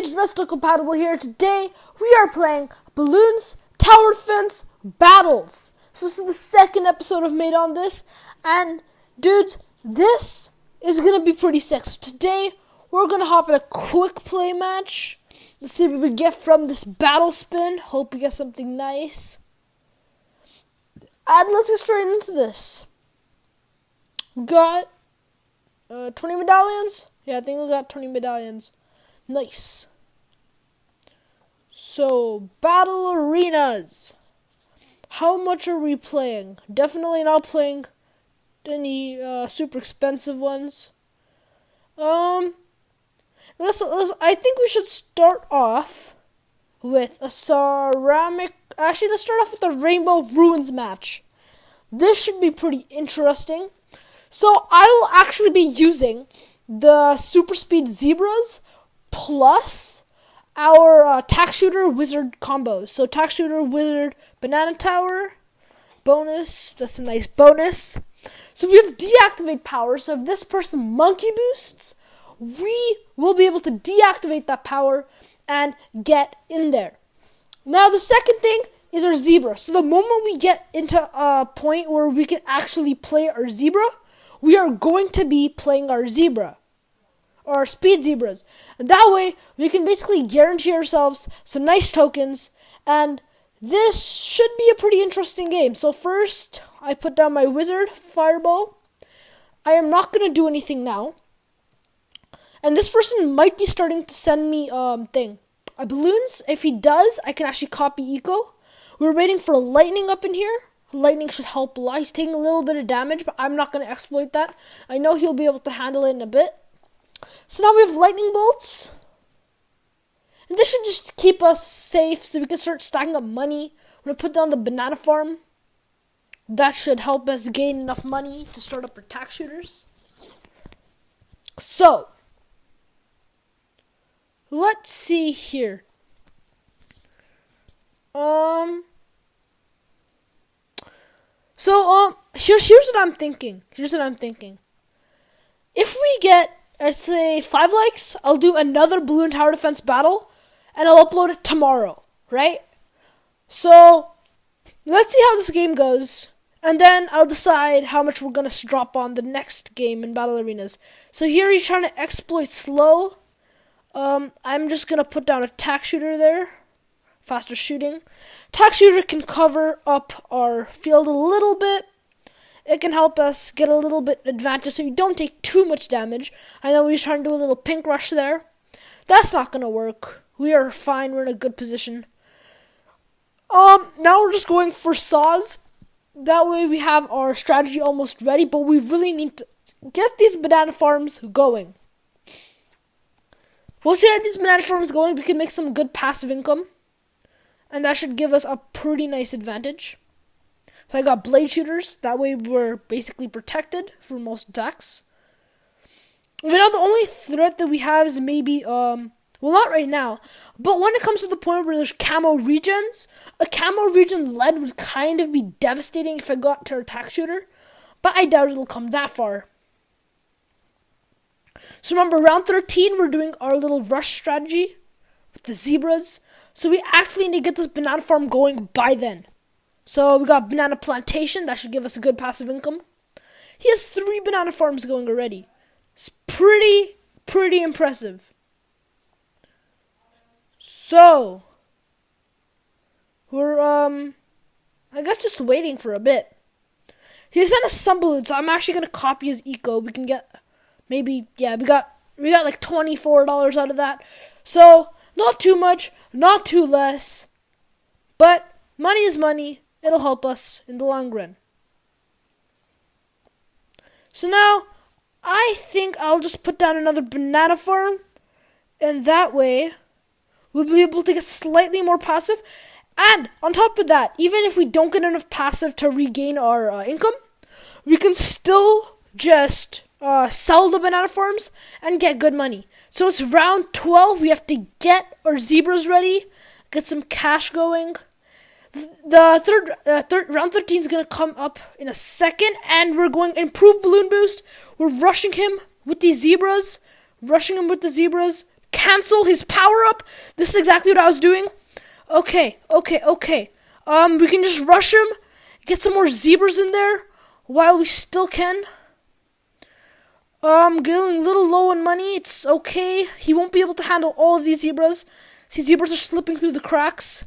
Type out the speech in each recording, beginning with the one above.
It's Resto Compatible here. Today we are playing Bloons Tower Defence Battles. So this is the second episode I've made on this, and dudes, this is gonna be pretty sick. So today we're gonna hop in a quick play match. Let's see what we get from this battle spin. Hope we get something nice. And let's get straight into this. We got 20 medallions. Yeah, I think we got 20 medallions. Nice. So, battle arenas. How much are we playing? Definitely not playing any super expensive ones. I think we should start off with a ceramic. Actually, let's start off with the Rainbow Ruins match. This should be pretty interesting. So, I will actually be using the super speed zebras plus our Tack Shooter Wizard combos. So Tack Shooter Wizard Banana Tower bonus. That's a nice bonus. So we have deactivate power. So if this person monkey boosts, we will be able to deactivate that power and get in there. Now the second thing is our zebra. So the moment we get into a point where we can actually play our zebra, we are going to be playing our zebra. Or speed zebras. And that way, we can basically guarantee ourselves some nice tokens. And this should be a pretty interesting game. So first, I put down my wizard fireball. I am not going to do anything now. And this person might be starting to send me balloons. If he does, I can actually copy eco. We're waiting for lightning up in here. Lightning should help a lot. He's taking a little bit of damage, but I'm not going to exploit that. I know he'll be able to handle it in a bit. So now we have lightning bolts. And this should just keep us safe so we can start stacking up money. We're going to put down the banana farm. That should help us gain enough money to start up our tack shooters. So, let's see here. Here's what I'm thinking. If we get, let's say, 5 likes, I'll do another Bloons Tower Defence battle, and I'll upload it tomorrow, right? So, let's see how this game goes, and then I'll decide how much we're going to drop on the next game in Battle Arenas. So here he's trying to exploit slow. I'm just going to put down a tack shooter there. Faster shooting. Tack shooter can cover up our field a little bit. It can help us get a little bit advantage so we don't take too much damage. I know he's trying to do a little pink rush there. That's not going to work. We are fine. We're in a good position. Now we're just going for saws. That way we have our strategy almost ready, but we really need to get these banana farms going. Once we get these banana farms going, we can make some good passive income. And that should give us a pretty nice advantage. So I got blade shooters. That way we're basically protected for most attacks. Right now the only threat that we have is maybe, well, not right now, but when it comes to the point where there's camo regions, a camo region lead would kind of be devastating if I got to our attack shooter, but I doubt it'll come that far. So remember, round 13, we're doing our little rush strategy with the zebras. So we actually need to get this banana farm going by then. So we got banana plantation. That should give us a good passive income. He has 3 banana farms going already. It's pretty impressive. So we're I guess just waiting for a bit. He sent us some balloons, so I'm actually gonna copy his eco. We can get maybe, yeah, we got like $24 out of that. So not too much, not too less, but money is money. It'll help us in the long run. So now, I think I'll just put down another banana farm, and that way, we'll be able to get slightly more passive. And on top of that, even if we don't get enough passive to regain our income, we can still just sell the banana farms and get good money. So it's round 12. We have to get our zebras ready, get some cash going. The third round 13 is going to come up in a second, and we're going to improve balloon boost. We're rushing him with these zebras, cancel his power up. This is exactly what I was doing. Okay. We can just rush him, get some more zebras in there while we still can. Getting a little low on money. It's okay. He won't be able to handle all of these zebras. See, zebras are slipping through the cracks.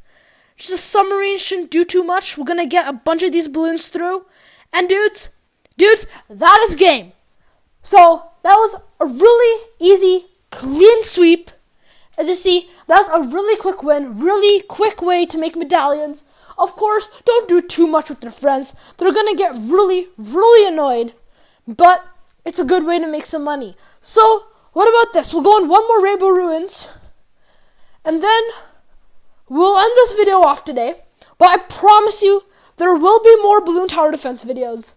Just a submarine shouldn't do too much. We're gonna get a bunch of these balloons through. And dudes, that is game. So that was a really easy, clean sweep. As you see, that's a really quick win, really quick way to make medallions. Of course, don't do too much with your friends. They're gonna get really, really annoyed. But it's a good way to make some money. So, what about this? We'll go on one more Rainbow Ruins. And then we'll end this video off today. But I promise you, there will be more Bloons Tower Defense videos.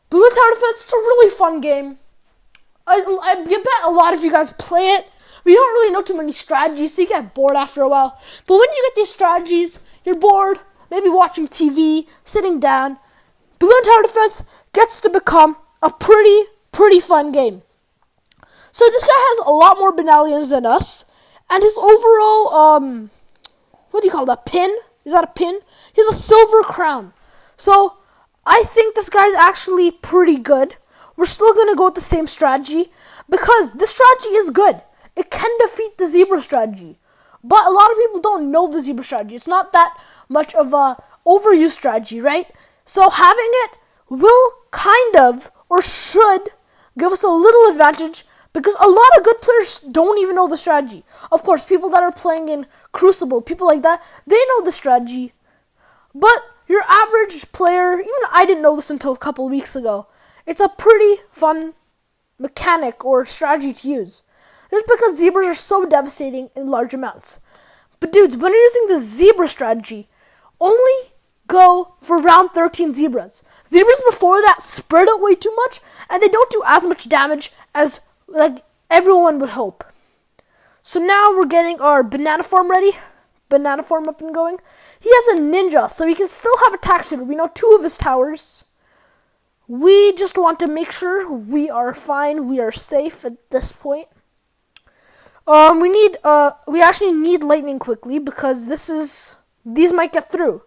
Bloons Tower Defense is a really fun game. I bet a lot of you guys play it. We don't really know too many strategies, so you get bored after a while. But when you get these strategies, you're bored, maybe watching TV, sitting down. Bloons Tower Defense gets to become a pretty fun game. So this guy has a lot more medallions than us. And his overall, what do you call that, pin? Is that a pin? He has a silver crown. So I think this guy's actually pretty good. We're still going to go with the same strategy because this strategy is good. It can defeat the zebra strategy. But a lot of people don't know the zebra strategy. It's not that much of a overused strategy, right? So having it will kind of, or should, give us a little advantage because a lot of good players don't even know the strategy. Of course, people that are playing in Crucible, people like that, they know the strategy. But your average player, even I didn't know this until a couple of weeks ago. It's a pretty fun mechanic or strategy to use. Just because zebras are so devastating in large amounts. But dudes, when you're using the zebra strategy, only go for round 13 zebras. Zebras before that spread out way too much, and they don't do as much damage as everyone would hope. So now we're getting our banana farm ready. Banana farm up and going. He has a ninja, so he can still have a tack shooter. We know 2 of his towers. We just want to make sure we are fine, we are safe at this point. We actually need lightning quickly because these might get through.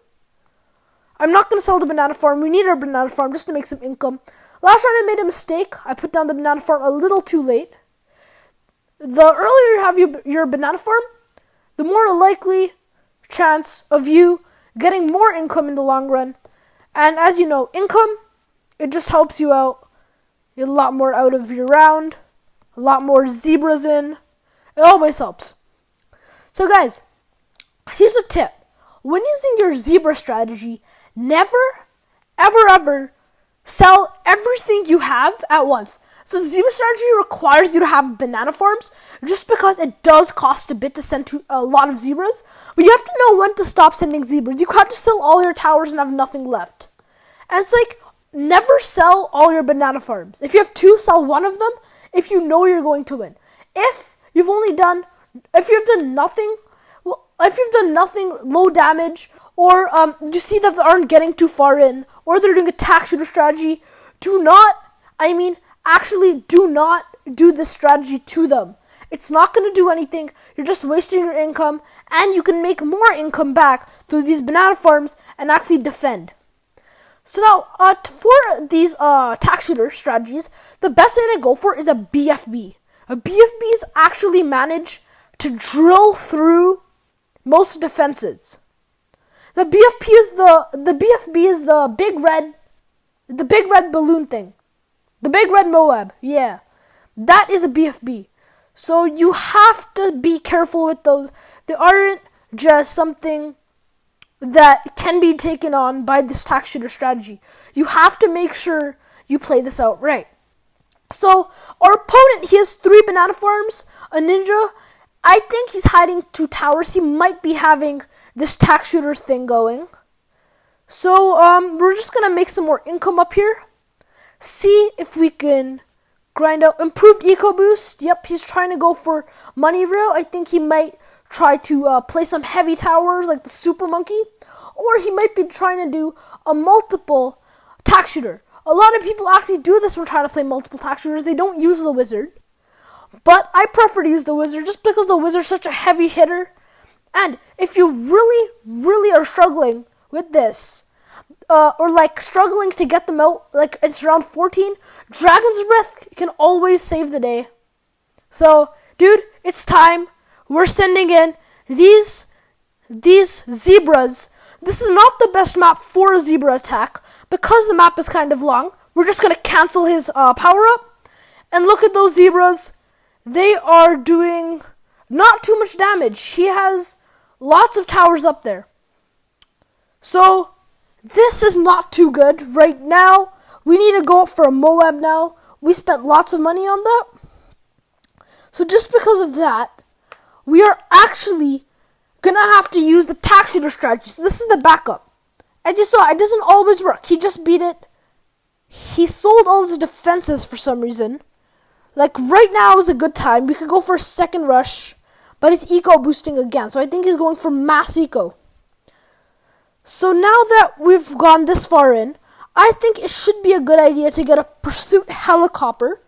I'm not going to sell the banana farm. We need our banana farm just to make some income. Last round I made a mistake. I put down the banana farm a little too late. The earlier you have your banana farm, the more likely chance of you getting more income in the long run. And as you know, income, it just helps you out. You get a lot more out of your round, a lot more zebras in. It always helps. So guys, here's a tip. When using your zebra strategy, never, ever sell everything you have at once. So the zebra strategy requires you to have banana farms just because it does cost a bit to send to a lot of zebras. But you have to know when to stop sending zebras. You can't just sell all your towers and have nothing left. And it's like, never sell all your banana farms. If you have 2, sell one of them if you know you're going to win. If you've done nothing, low damage, or you see that they aren't getting too far in, or they're doing a tack shooter strategy, do not do this strategy to them. It's not going to do anything. You're just wasting your income, and you can make more income back through these banana farms and actually defend. So now, for these tack shooter strategies, the best thing to go for is a BFB. BFBs actually manage to drill through most defenses. The BFB is the big red balloon thing. The big red Moab. Yeah. That is a BFB. So you have to be careful with those. They aren't just something that can be taken on by this tack shooter strategy. You have to make sure you play this out right. So our opponent, he has 3 banana farms, a ninja. I think he's hiding 2 towers. He might be having this tack shooter thing going. So we're just gonna make some more income up here. See if we can grind out improved eco boost. Yep, he's trying to go for money rail. I think he might try to play some heavy towers like the super monkey, or he might be trying to do a multiple tack shooter. A lot of people actually do this when trying to play multiple tack shooters. They don't use the wizard, But I prefer to use the wizard just because the wizard's such a heavy hitter. And if you really, really are struggling with this, or like struggling to get them out, like it's round 14, Dragon's Breath can always save the day. So, dude, it's time. We're sending in these zebras. This is not the best map for a zebra attack because the map is kind of long. We're just gonna cancel his power up, and look at those zebras. They are doing not too much damage. He has lots of towers up there. So, this is not too good right now. We need to go up for a Moab now. We spent lots of money on that. So just because of that, we are actually gonna have to use the tack shooter strategy. So this is the backup. As you saw, it doesn't always work. He just beat it. He sold all his defenses for some reason. Like right now is a good time. We could go for a second rush, but he's eco boosting again. So I think he's going for mass eco. So now that we've gone this far in, I think it should be a good idea to get a pursuit helicopter.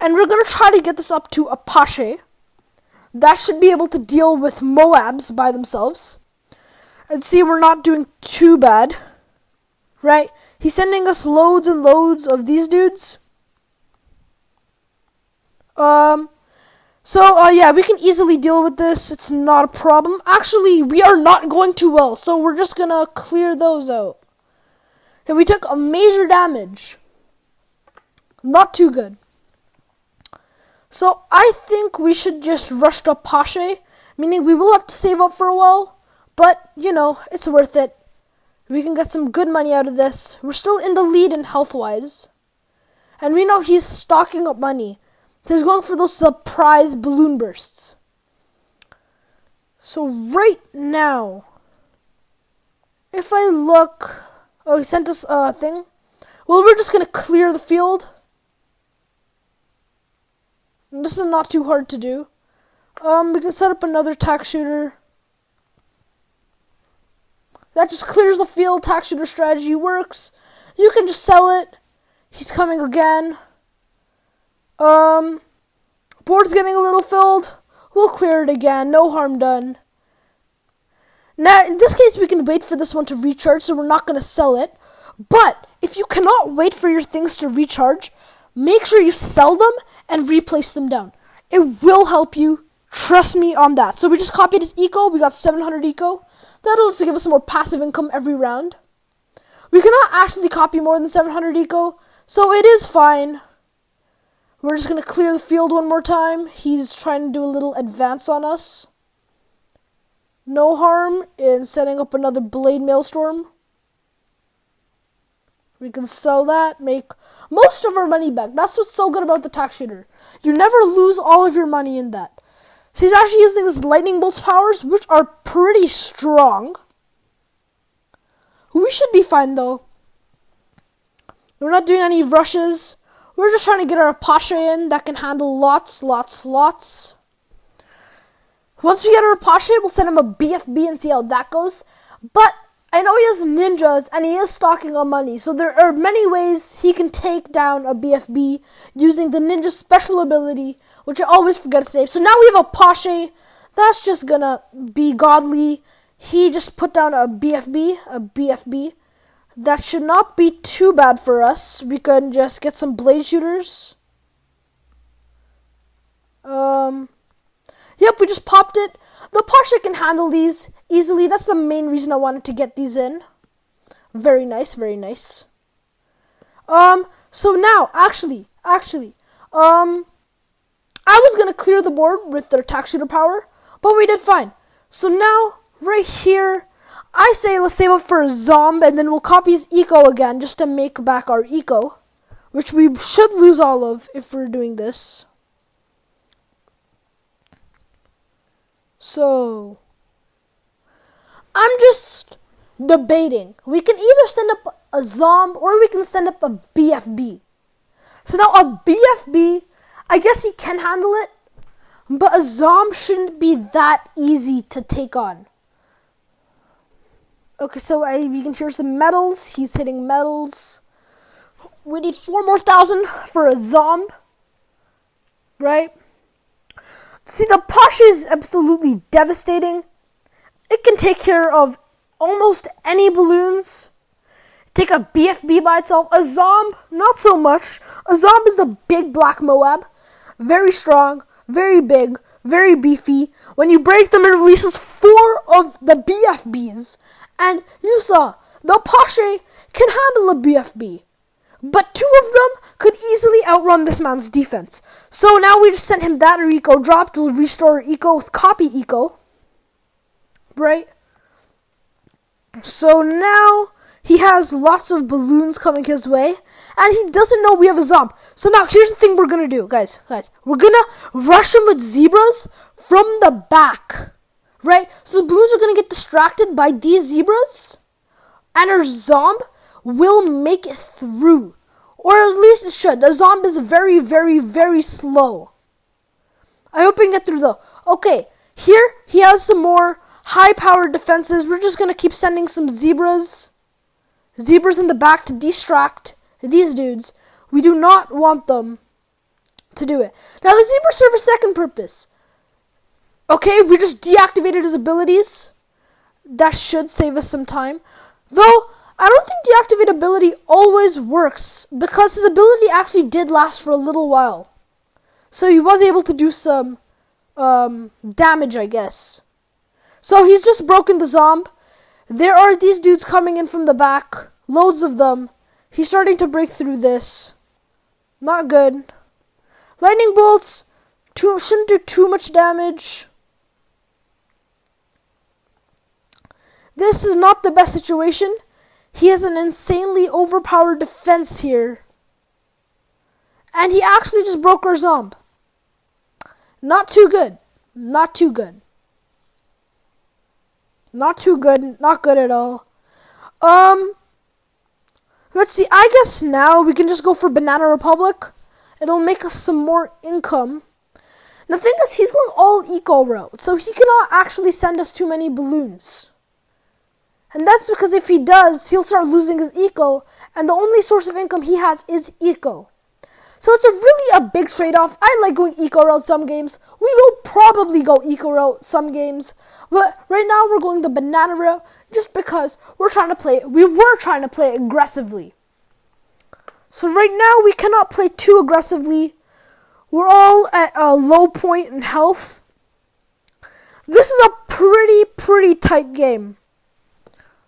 And we're going to try to get this up to Apache. That should be able to deal with Moabs by themselves. And see, we're not doing too bad. Right? He's sending us loads and loads of these dudes. Yeah, we can easily deal with this. It's not a problem. Actually, we are not going too well, so we're just gonna clear those out. And we took a major damage. Not too good. So I think we should just rush to Apache, meaning we will have to save up for a while, but, you know, it's worth it. We can get some good money out of this. We're still in the lead in health-wise. And we know he's stocking up money. So he's going for those surprise balloon bursts. So right now, if I look... Oh, he sent us a thing. Well, we're just going to clear the field. And this is not too hard to do. We can set up another tack shooter. That just clears the field. Tack shooter strategy works. You can just sell it. He's coming again. Board's getting a little filled. We'll clear it again. No harm done. Now, in this case, we can wait for this one to recharge, so we're not going to sell it. But if you cannot wait for your things to recharge, make sure you sell them and replace them down. It will help you. Trust me on that. So we just copied his eco. We got 700 eco. That'll just give us more passive income every round. We cannot actually copy more than 700 eco, so it is fine. We're just going to clear the field one more time. He's trying to do a little advance on us. No harm in setting up another Blade Maelstrom. We can sell that, make most of our money back. That's what's so good about the tack shooter. You never lose all of your money in that. So he's actually using his lightning bolts powers, which are pretty strong. We should be fine, though. We're not doing any rushes. We're just trying to get our Apache in that can handle lots. Once we get our Apache, we'll send him a BFB and see how that goes. But I know he has ninjas, and he is stocking on money. So there are many ways he can take down a BFB using the ninja special ability, which I always forget to save. So now we have a Apache. That's just gonna be godly. He just put down a BFB. That should not be too bad for us. We can just get some blade shooters. Yep, we just popped it. The Apache can handle these easily. That's the main reason I wanted to get these in. Very nice. So now, actually, I was gonna clear the board with their tack shooter power, but we did fine. So now, right here, I say let's save up for a Zomb, and then we'll copy his eco again, just to make back our eco, which we should lose all of if we're doing this. So, I'm just debating. We can either send up a Zomb or we can send up a BFB. So now a BFB, I guess he can handle it, but a Zomb shouldn't be that easy to take on. Okay, so we can hear some medals. He's hitting medals. We need 4,000 more for a Zomb, right? See, the Pasha is absolutely devastating. It can take care of almost any balloons. Take a BFB by itself. A Zomb, not so much. A Zomb is the big black Moab. Very strong, very big, very beefy. When you break them, it releases 4 of the BFBs. And you saw, the Pasha can handle a BFB. But 2 of them could easily outrun this man's defense. So now we just sent him that eco dropped. We'll restore eco with copy eco. Right? So now he has lots of balloons coming his way. And he doesn't know we have a Zomb. So now here's the thing we're going to do, guys. We're going to rush him with zebras from the back. Right? So the balloons are going to get distracted by these zebras. And our Zomb will make it through. Or at least it should. The Zomb is very, very, very slow. I hope we can get through though. Okay, here he has some more high-powered defenses. We're just going to keep sending some zebras. Zebras in the back to distract these dudes. We do not want them to do it. Now the zebras serve a second purpose. Okay, we just deactivated his abilities. That should save us some time. Though, I don't think deactivate ability always works, because his ability actually did last for a little while. So he was able to do some damage, I guess. So he's just broken the Zomb. There are these dudes coming in from the back. Loads of them. He's starting to break through this. Not good. Lightning bolts shouldn't do too much damage. This is not the best situation. He has an insanely overpowered defense here. And he actually just broke our Zomb. Not too good. Not too good. Not too good. Not good at all. Let's see. I guess now we can just go for Banana Republic. It'll make us some more income. The thing is, he's going all eco route, so he cannot actually send us too many balloons. And that's because if he does, he'll start losing his eco, and the only source of income he has is eco. So it's really a big trade-off. I like going eco route some games. We will probably go eco route some games. But right now we're going the banana route just because we were trying to play aggressively. So right now we cannot play too aggressively. We're all at a low point in health. This is a pretty tight game.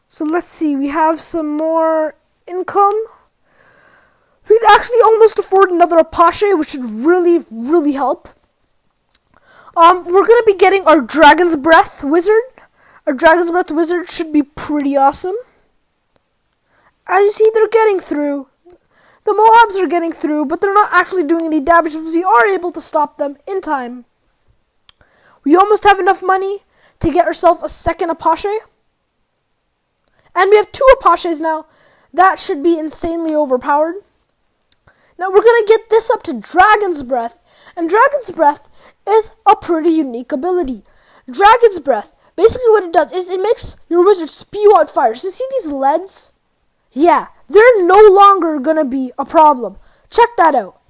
So let's see, we have some more income. We could actually almost afford another Apache, which should really help. We're going to be getting our Dragon's Breath Wizard. Our Dragon's Breath Wizard should be pretty awesome. As you see, they're getting through. The Moabs are getting through, but they're not actually doing any damage because we are able to stop them in time. We almost have enough money to get ourselves a second Apache. And we have 2 Apaches now. That should be insanely overpowered. Now we're going to get this up to Dragon's Breath. And Dragon's Breath is a pretty unique ability. Dragon's Breath, basically what it does is it makes your wizard spew out fire. So you see these leads? Yeah, they're no longer going to be a problem. Check that out.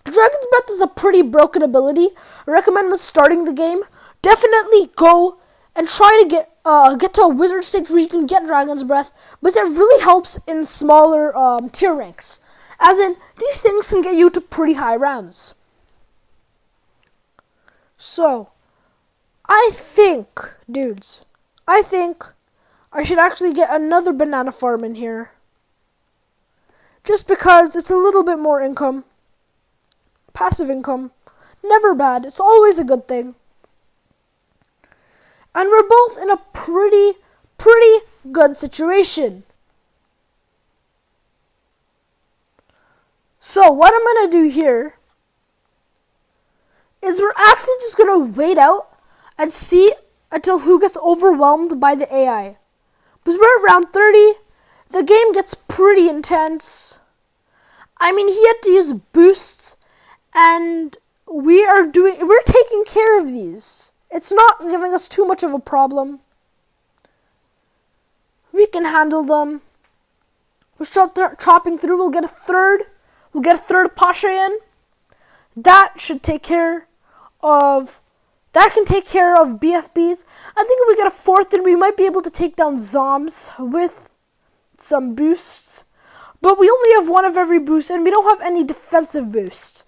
Dragon's Breath is a pretty broken ability. I recommend when starting the game, definitely go and try to get to a wizard stage where you can get Dragon's Breath, but it really helps in smaller tier ranks. As in, these things can get you to pretty high rounds. So, I think, dudes, I should actually get another banana farm in here. Just because it's a little bit more income. Passive income. Never bad. It's always a good thing. And we're both in a pretty good situation. So what I'm going to do here is we're actually just going to wait out and see until who gets overwhelmed by the AI. Because we're at round 30, the game gets pretty intense. I mean, he had to use boosts, and we're taking care of these. It's not giving us too much of a problem. We can handle them. We're chopping through. We'll get a third Pasha in. That should take care of that can take care of BFBs. I think if we get a fourth, then we might be able to take down Zombs with some boosts. But we only have one of every boost, and we don't have any defensive boosts.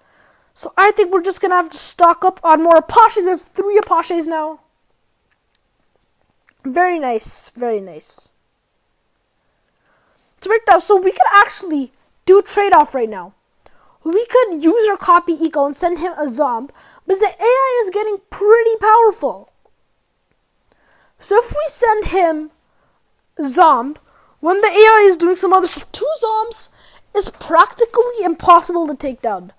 So I think we're just going to have to stock up on more Apache. There's 3 Apaches now. Very nice. Very nice. To break down, so we could actually do a trade-off right now. We could use our copy eco and send him a Zomb, because the AI is getting pretty powerful. So if we send him Zomb, when the AI is doing some other stuff, 2 Zombs is practically impossible to take down.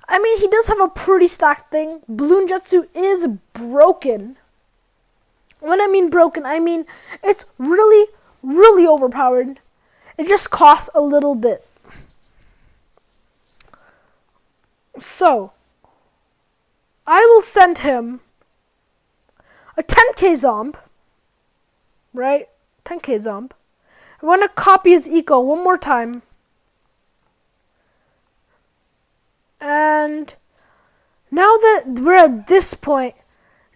I mean, he does have a pretty stacked thing. Bloon Jutsu is broken. When I mean broken, I mean it's really, really overpowered. It just costs a little bit. So, I will send him a 10k Zomb. Right? 10k Zomb. I want to copy his eco one more time. And now that we're at this point,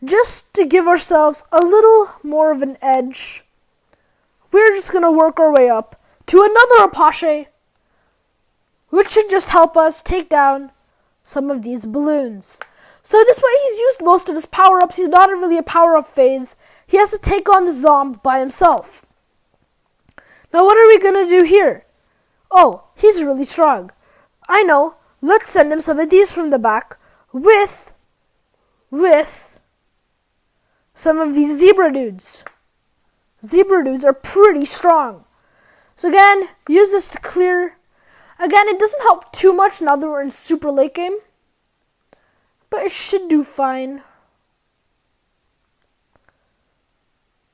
just to give ourselves a little more of an edge, we're just going to work our way up to another Apache, which should just help us take down some of these balloons. So this way he's used most of his power-ups. He's not really a power-up phase. He has to take on the Zomb by himself. Now what are we going to do here? Oh, he's really strong. I know. Let's send him some of these from the back with some of these zebra dudes. Zebra dudes are pretty strong. So again, use this to clear. Again, it doesn't help too much now that we're in super late game, but it should do fine.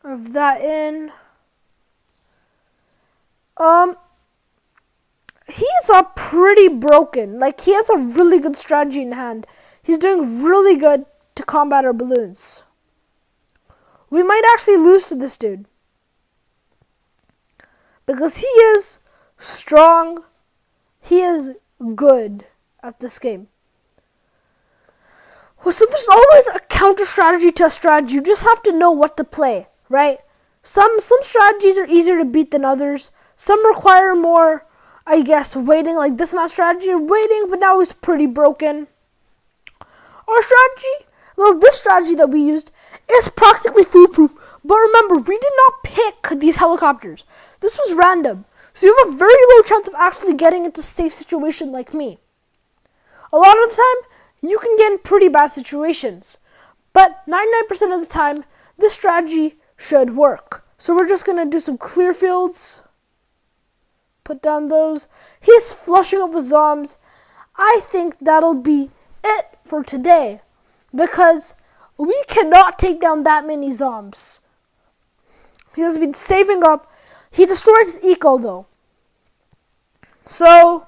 Of that in. He's pretty broken. Like, he has a really good strategy in hand. He's doing really good to combat our balloons. We might actually lose to this dude, because he is strong. He is good at this game. Well, so there's always a counter strategy to a strategy. You just have to know what to play, right? Some strategies are easier to beat than others. Some require more, I guess, waiting, like this match strategy. Waiting, but now it's pretty broken. Our strategy, well, this strategy that we used is practically foolproof. But remember, we did not pick these helicopters. This was random. So you have a very low chance of actually getting into a safe situation like me. A lot of the time, you can get in pretty bad situations. But 99% of the time, this strategy should work. So we're just going to do some clear fields. Put down those. He's flushing up with Zombs. I think that'll be it for today, because we cannot take down that many Zombs. He has been saving up. He destroyed his eco though. So,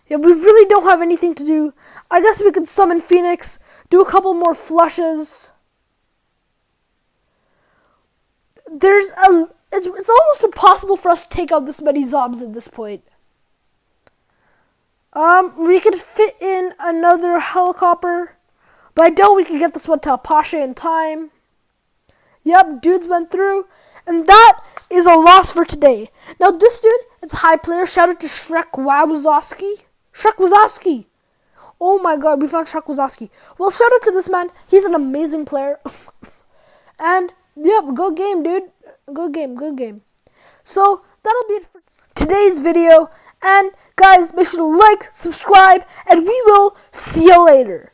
yeah, we really don't have anything to do. I guess we could summon Phoenix, do a couple more flushes. It's almost impossible for us to take out this many Zombs at this point. We could fit in another helicopter, but I doubt we can get this one to Apache in time. Yep, dudes went through, and that is a loss for today. Now this dude, it's high player. Shout out to Shrek Wazowski. Shrek Wazowski. Oh my god, we found Shrek Wazowski. Well, shout out to this man. He's an amazing player. And yep, good game, dude. Good game, good game. So that'll be it for today's video. And guys, make sure to like, subscribe, and we will see you later.